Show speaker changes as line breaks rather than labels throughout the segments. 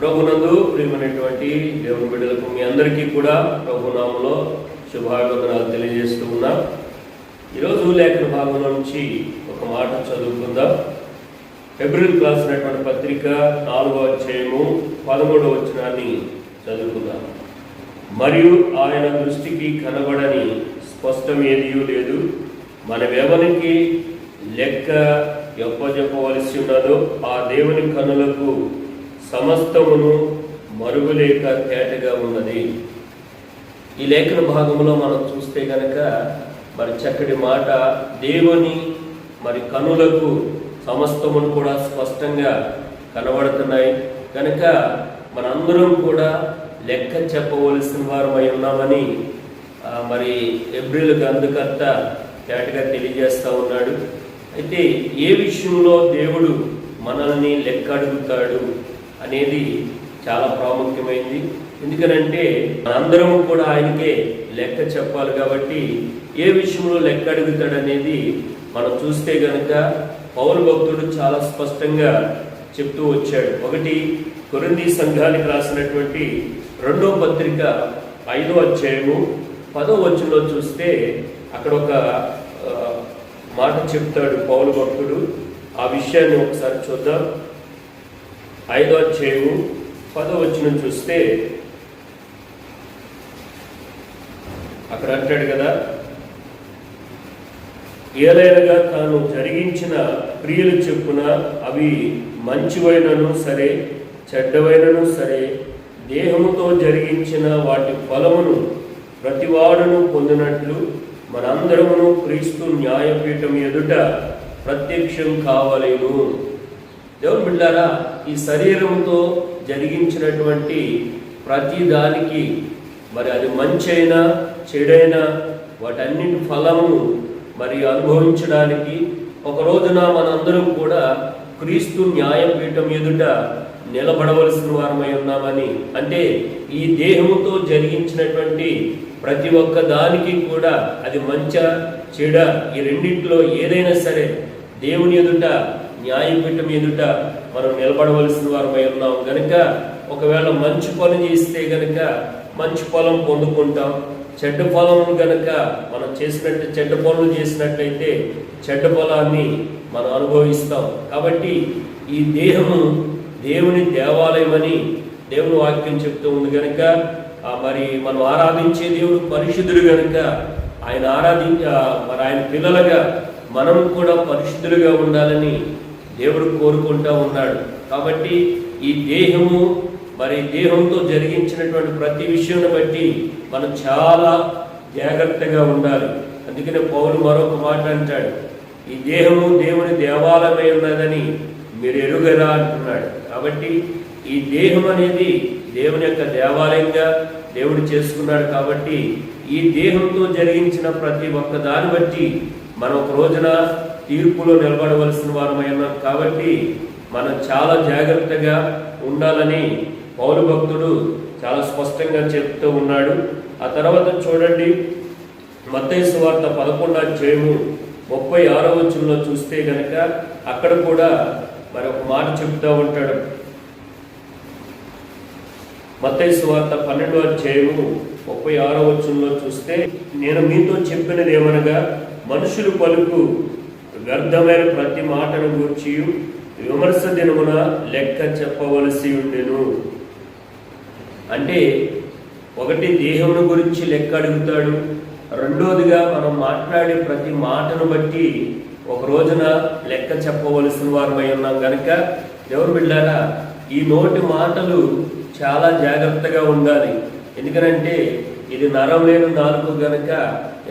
ప్రభునందు ప్రియమైనటువంటి దేవుని బిడ్డలకు మీ అందరికీ కూడా ప్రభునామంలో శుభాభివందనాలు తెలియజేస్తూ ఉన్నా. ఈరోజు లేఖన భాగంలో నుంచి ఒక మాట చదువుకుందాం. ఫిబ్రవరి రాసినటువంటి పత్రిక 4వ అధ్యాయము 13వ వచనాన్ని చదువుకుందాం. మరియు ఆయన దృష్టికి కనబడని స్పష్టమేదియూ లేదు, మనమెవరికి లెక్క చెప్పవలసి ఉన్నదో ఆ దేవుని కనులకు సమస్తమును మరుగులేక తేటగా ఉన్నది. ఈ లేఖన భాగంలో మనం చూస్తే గనక మరి చక్కటి మాట, దేవుని మరి కనులకు సమస్తమును కూడా స్పష్టంగా కనబడుతున్నాయి కనుక మనందరం కూడా లెక్క చెప్పవలసిన వారమై ఉన్నామని మరి హెబ్రీయుల గ్రంథకర్త తేటగా తెలియజేస్తూ ఉన్నాడు. అయితే ఏ విషయంలో దేవుడు మనల్ని లెక్క అడుగుతాడు అనేది చాలా ప్రాముఖ్యమైంది. ఎందుకనంటే మనందరం కూడా ఆయనకే లెక్క చెప్పాలి కాబట్టి ఏ విషయంలో లెక్క అడుగుతాడు అనేది మనం చూస్తే గనక పౌలు భక్తుడు చాలా స్పష్టంగా చెప్తూ వచ్చాడు. ఒకటి కొరింథీ సంఘానికి రాసినటువంటి 2వ పత్రిక 5వ అధ్యాయము 10వ వచనంలో చూస్తే అక్కడ ఒక మాట చెప్తాడు పౌలు భక్తుడు. ఆ విషయాన్ని ఒకసారి చూద్దాం. 5వ అధ్యాయము 10వ వచనం చూస్తే అక్కడ అంటాడు కదా, ఏలైనగా తాను జరిగించిన క్రియలు చెప్పున అవి మంచివైనను సరే చెడ్డవైనను సరే దేహముతో జరిగించిన వాటి ఫలమును ప్రతివాడును పొందినట్లు మనందరమును క్రీస్తు న్యాయపీఠం ఎదుట ప్రత్యక్షం కావలేను. దేవుని బిడ్డారా, ఈ శరీరంతో జరిగించినటువంటి ప్రతి దానికి మరి అది మంచైనా చెడైనా వాటన్నిటి ఫలము మరి అనుభవించడానికి ఒక రోజున మనందరం కూడా క్రీస్తు న్యాయపీఠం ఎదుట నిలబడవలసిన వారమై ఉన్నామని. అంటే ఈ దేహముతో జరిగించినటువంటి ప్రతి ఒక్క దానికి కూడా అది మంచా చెడ ఈ రెండింటిలో ఏదైనా సరే దేవుని ఎదుట న్యాయపీఠం ఎదుట మనం నిలబడవలసిన వారమై ఉన్నాం కనుక ఒకవేళ మంచి పని చేస్తే గనక మంచి ఫలం పొందుకుంటాం, చెడ్డ ఫలం గనక మనం చేసినట్టు చెడ్డ పనులు చేసినట్లయితే చెడ్డ ఫలాన్ని మనం అనుభవిస్తాం. కాబట్టి ఈ దేహము దేవుని దేవాలయం అని దేవుని వాక్యం చెప్తూ ఉంది కనుక మరి మనం ఆరాధించే దేవుడు పరిశుద్ధుడు కనుక ఆయన మరి ఆయన పిల్లలుగా మనం కూడా పరిశుద్ధులుగా ఉండాలని దేవుడు కోరుకుంటూ ఉన్నాడు. కాబట్టి ఈ దేహము మరి దేహంతో జరిగించినటువంటి ప్రతి విషయాన్ని బట్టి మనం చాలా జాగ్రత్తగా ఉండాలి. అందుకనే పౌలు మరొక మాట అంటాడు, ఈ దేహము దేవుని దేవాలయమై ఉన్నదని మీరు ఎరుగరా అంటున్నాడు. కాబట్టి ఈ దేహం అనేది దేవుని యొక్క దేవాలయంగా దేవుడు చేసుకున్నాడు. కాబట్టి ఈ దేహంతో జరిగించిన ప్రతి ఒక్క దాన్ని బట్టి మనం ఒక రోజున తీర్పులో నిలబడవలసిన వారమై ఉన్నాం. కాబట్టి మనం చాలా జాగ్రత్తగా ఉండాలని పౌలు భక్తుడు చాలా స్పష్టంగా చెప్తూ ఉన్నాడు. ఆ తర్వాత చూడండి, మత్తయి సువార్త 11వ అధ్యాయము 36వ వచనంలో చూస్తే గనక అక్కడ కూడా మరి ఒక మాట చెప్తూ ఉంటాడు. మత్తయి సువార్త 12వ అధ్యాయము 36వ వచనంలో చూస్తే, నేను మీతో చెప్పినది ఏమనగా మనుషులు పలుకు వ్యర్థమైన ప్రతి మాటను గూర్చి విమర్శ దినమున లెక్క చెప్పవలసి ఉండెను. అంటే ఒకటి దేహమును గురించి లెక్క అడుగుతాడు, రెండోదిగా మనం మాట్లాడే ప్రతి మాటను బట్టి ఒక రోజున లెక్క చెప్పవలసిన వారమై ఉన్నాం కనుక దేవుని బిడ్డారా, ఈ నోటి మాటలు చాలా జాగ్రత్తగా ఉండాలి. ఎందుకనంటే ఇది నరం లేని నాలుగు గనక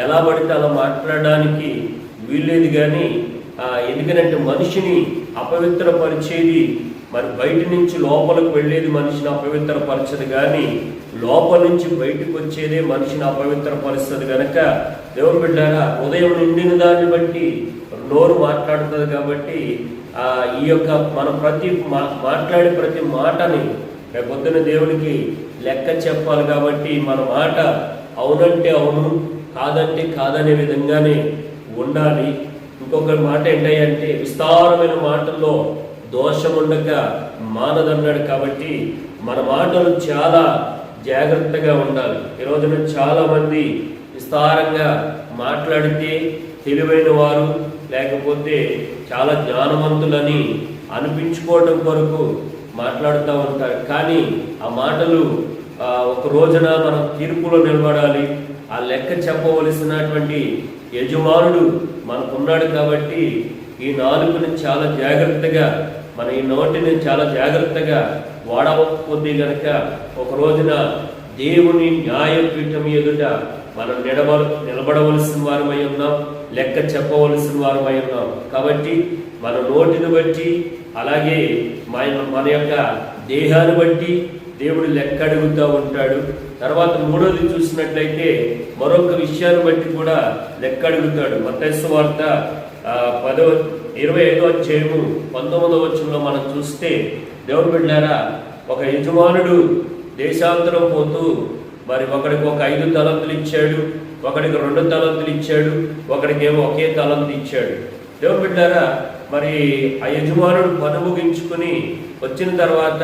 ఎలా పడితే అలా మాట్లాడడానికి వీల్లేదు. కానీ ఎందుకనంటే మనిషిని అపవిత్రపరిచేది మరి బయట నుంచి లోపలికి వెళ్ళేది మనిషిని అపవిత్రపరచదు, కానీ లోపల నుంచి బయటకు వచ్చేదే మనిషిని అపవిత్రపరుస్తుంది. కనుక దేవుని బిడ్డారా, ఉదయం నిండిన దాన్ని బట్టి నోరు మాట్లాడుతుంది. కాబట్టి ఈ యొక్క మన మాట్లాడే ప్రతి మాటని రేపొద్దున దేవునికి లెక్క చెప్పాలి. కాబట్టి మన మాట అవునంటే అవును, కాదంటే కాదనే విధంగానే ఉండాలి. ఇంకొక మాట ఏంటంటే విస్తారమైన మాటల్లో దోషముండక మానదన్నాడు. కాబట్టి మన మాటలు చాలా జాగ్రత్తగా ఉండాలి. ఈ రోజున చాలామంది విస్తారంగా మాట్లాడితే తెలివైన వారు, లేకపోతే చాలా జ్ఞానవంతులని అనిపించుకోవడం కొరకు మాట్లాడుతూ ఉంటారు. కానీ ఆ మాటలు ఒక రోజున మనం తీర్పులో నిలబడాలి. ఆ లెక్క చెప్పవలసినటువంటి యజమానుడు మనకున్నాడు. కాబట్టి ఈ నాలుకని చాలా జాగ్రత్తగా, మన ఈ నోటిని చాలా జాగ్రత్తగా వాడకపోతే గనక ఒక రోజున దేవుని న్యాయపీఠం ఎదుట మనం నిలబడవలసిన వారమై ఉన్నాం, లెక్క చెప్పవలసిన వారమై ఉన్నాం. కాబట్టి మన నోటిని బట్టి, అలాగే మన యొక్క దేహాన్ని బట్టి దేవుడు లెక్క అడుగుతూ ఉంటాడు. తర్వాత మూడోది చూసినట్లయితే మరొక విషయాన్ని బట్టి కూడా లెక్క అడుగుతాడు. మత్తయి సువార్త 25వ అధ్యాయము 19వ వచనంలో మనం చూస్తే, దేవుడు బిడ్డలారా, ఒక యజమానుడు దేశాంతరం పోతూ మరి ఒకడికి ఒక 5 తలంతులు ఇచ్చాడు, ఒకడికి 2 తలంతులు ఇచ్చాడు, ఒకడికేమో ఒకే తలంతు ఇచ్చాడు. దేవుడు బిడ్డలారా, మరి ఆ యజమానుడు పని ముగించుకుని వచ్చిన తర్వాత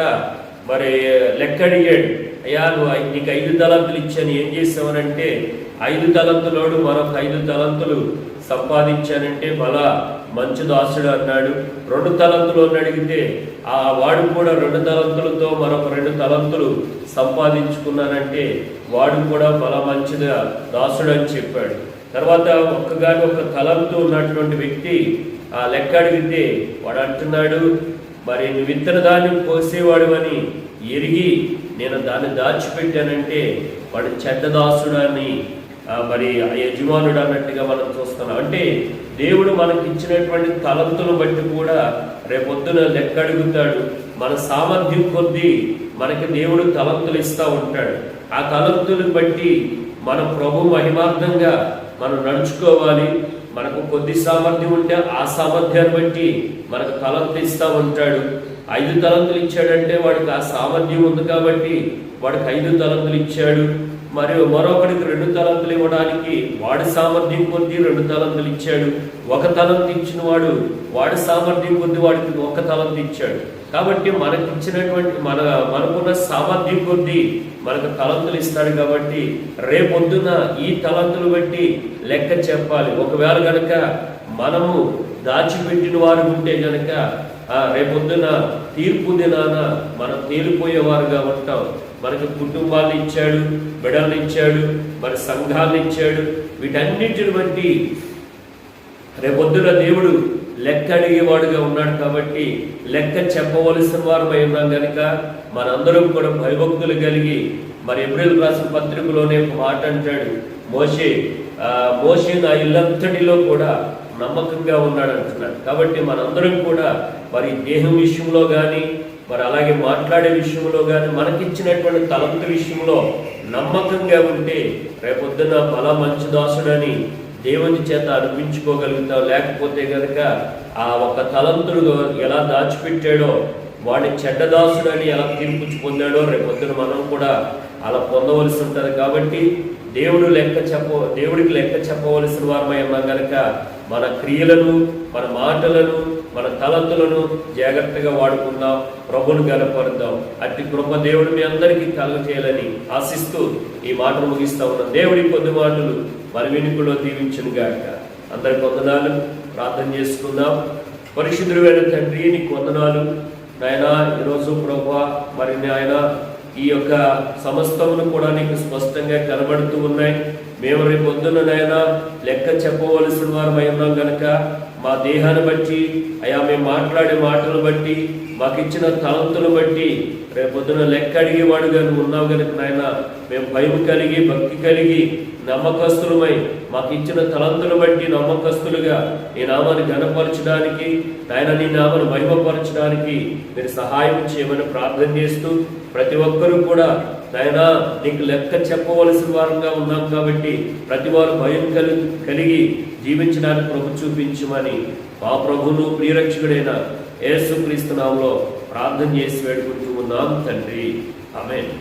మరి లెక్క అడిగాడు. అయ్యా, నీకు 5 తలంతులు ఇచ్చాను, ఏం చేసావనంటే 5 తలంతులోడు మరొక 5 తలంతులు సంపాదించానంటే బలా మంచి దాసుడు అన్నాడు. 2 తలంతులు అడిగితే ఆ వాడు కూడా 2 తలంతులతో మరొక 2 తలంతులు సంపాదించుకున్నానంటే వాడు కూడా బల మంచిగా దాసుడు అని చెప్పాడు. తర్వాత ఒక్క తలంతు ఉన్నటువంటి వ్యక్తి ఆ లెక్క అడిగితే వాడు అంటున్నాడు, మరి నువ్వు ఇతర దాన్ని కోసేవాడు అని ఎరిగి నేను దాన్ని దాచిపెట్టానంటే వాడు చెడ్డ దాసుడు అని మరి యజమానుడు అన్నట్టుగా మనం చూస్తున్నాం. అంటే దేవుడు మనకి ఇచ్చినటువంటి తలంతులను బట్టి కూడా రేపొద్దున లెక్క అడుగుతాడు. మన సామర్థ్యం కొద్దీ మనకి దేవుడు తలంతులు ఇస్తూ ఉంటాడు. ఆ తలంతులను బట్టి మన ప్రభు మహిమార్థంగా మనం నడుచుకోవాలి. మనకు కొద్ది సామర్థ్యం ఉంటే ఆ సామర్థ్యాన్ని బట్టి మనకు తలంతు ఇస్తూ ఉంటాడు. 5 తలంతులు ఇచ్చాడంటే వాడికి ఆ సామర్థ్యం ఉంది కాబట్టి వాడికి 5 తలంతులు ఇచ్చాడు. మరియు మరొకడికి 2 తలంతులు ఇవ్వడానికి వాడి సామర్థ్యం కొద్దీ 2 తలంతులు ఇచ్చాడు. 1 తలంతు ఇచ్చిన వాడి సామర్థ్యం కొద్దీ వాడికి 1 తలంతు ఇచ్చాడు. కాబట్టి మనకిచ్చినటువంటి మనకున్న సామర్థ్యం కొద్దీ మనకు తలంతులు ఇస్తాడు. కాబట్టి రేపొద్దున ఈ తలంతులు బట్టి లెక్క చెప్పాలి. ఒకవేళ గనక మనము దాచిపెట్టిన వారు ఉంటే గనక రేపొద్దున తీర్పు దినాన మనం తేలిపోయేవారుగా ఉంటాం. మనకి కుటుంబాన్ని ఇచ్చాడు, బిడ్డలను ఇచ్చాడు, మరి సంఘాలను ఇచ్చాడు. వీటన్నిటిని బట్టి రేపొద్దున దేవుడు లెక్క అడిగేవాడుగా ఉన్నాడు. కాబట్టి లెక్క చెప్పవలసిన వారమై ఉన్నాం కనుక మనందరం కూడా భయభక్తులు కలిగి, మరి ఏప్రిల్ రాసిన పత్రికలోనే ఒక మాట అంటాడు, మోషే నా ఇల్లంతటిలో కూడా నమ్మకంగా ఉన్నాడు అంటున్నాడు. కాబట్టి మనందరం కూడా మరి దేహం విషయంలో కానీ, మరి అలాగే మాట్లాడే విషయంలో కానీ, మనకిచ్చినటువంటి తలంతు విషయంలో నమ్మకంగా ఉంటే రేపొద్దున బల మంచి దాసుడని దేవుని చేత అనిపించుకోగలుగుతాం. లేకపోతే కనుక ఆ ఒక తలంతుడు ఎలా దాచిపెట్టాడో, వాడిని చెడ్డదాసుడని ఎలా తీర్పు పొందాడో రేపొద్దున మనం కూడా అలా పొందవలసి ఉంటుంది. కాబట్టి దేవుడికి లెక్క చెప్పవలసిన వారమై ఉన్నాం కనుక మన క్రియలను, మన మాటలను, మన తలంతులను జాగ్రత్తగా వాడుకుందాం, ప్రభువును గనపరుద్దాం. అట్టి కృప దేవుడు మీ అందరికీ కలుగజేయాలని ఆశిస్తూ ఈ మాటలు ముగిస్తా ఉన్నాం. దేవుడి కొద్ది మాటలు మన వెనుకలో దీవించును గాక. అందరికి వందనాలు. ప్రార్థన చేసుకుందాం. పరిశుద్ధుడైన తండ్రి, నీకు వందనాలు నాయనా. ఈరోజు ప్రభువా, మరి నాయన ఈ యొక్క సమస్తమును కూడా నీకు స్పష్టంగా కనబడుతూ ఉన్నాయి. మేము రేపు పొద్దున్న నాయన లెక్క చెప్పవలసిన వారమై ఉన్నాం కనుక మా దేహాన్ని బట్టి, అయా మేము మాట్లాడే మాటలు బట్టి, మాకు ఇచ్చిన తలంతులు బట్టి రేపొద్దున లెక్క అడిగేవాడుగా నువ్వు ఉన్నావు కనుక నాయన మేము భయం కలిగి, భక్తి కలిగి, నమ్మకస్తులమై మాకు ఇచ్చిన తలంతులు బట్టి నమ్మకస్తులుగా నీ నామాన్ని ఘనపరచడానికి, నాయన నీ నామాన్ని మహిమపరచడానికి మీరు సహాయం చేయమని ప్రార్థన చేస్తూ, ప్రతి ఒక్కరూ కూడా నాయన నీకు లెక్క చెప్పవలసిన వారంగా ఉన్నాం కాబట్టి ప్రతి వారు భయం కలిగి జీవించడానికి ప్రభు చూపించమని మా ప్రభువును ప్రియరక్షకుడైన యేసుక్రీస్తు నామములో ప్రార్థన చేసి వేడుకుంటూ ఉన్నాం తండ్రి. ఆమేన్.